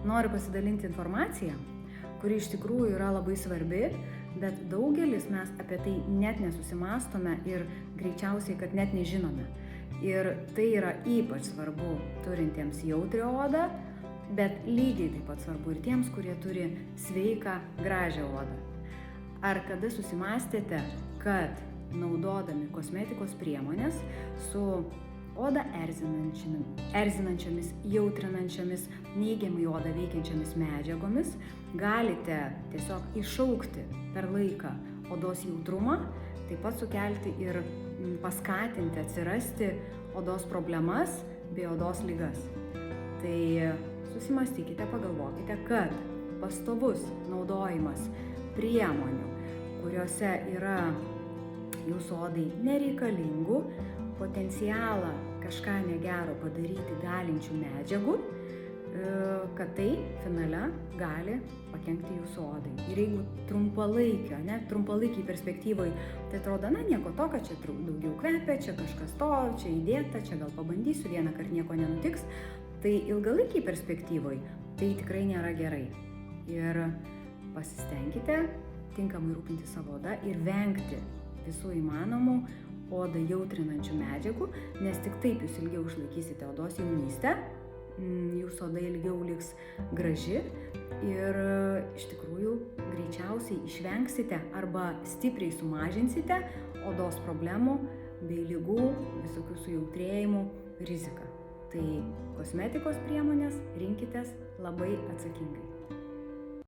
noriu pasidalinti informaciją, kuri iš tikrųjų yra labai svarbi, bet daugelis mes apie tai net nesusimąstome ir greičiausiai, kad net nežinome. Ir tai yra ypač svarbu turintiems jautrią odą, bet lygiai taip pat svarbu ir tiems, kurie turi sveiką, gražią odą. Ar kada susimąstėte, kad naudodami kosmetikos priemonės su odą erzinančiomis, jautrinančiomis, neigiamai odą veikiančiomis medžiagomis galite tiesiog iššaukti per laiką odos jautrumą, taip pat sukelti ir paskatinti atsirasti odos problemas bei odos ligas. Tai susimąstykite, pagalvokite, kad pastovus naudojimas priemonių, kuriuose yra jūsų odai nereikalingų, potencialą kažką negero padaryti galinčių medžiagų, kad tai finale gali pakenkti jūsų odai. Ir jeigu trumpalaikiai perspektyvai, tai atrodo, nieko to, kad čia daugiau kvepia, čia kažkas to, čia įdėta, čia gal pabandysiu, vieną kartą nieko nenutiks, tai ilgalaikiai perspektyvai tai tikrai nėra gerai. Ir pasistengkite tinkamai rūpinti savo odą ir vengti visų įmanomų odą jautrinančių medžiagų, nes tik taip jūs ilgiau išlaikysite odos jaunystę, jūsų oda ilgiau liks graži ir iš tikrųjų greičiausiai išvengsite arba stipriai sumažinsite odos problemų bei ligų, visokių sujautrėjimų riziką. Tai kosmetikos priemonės rinkitės labai atsakingai.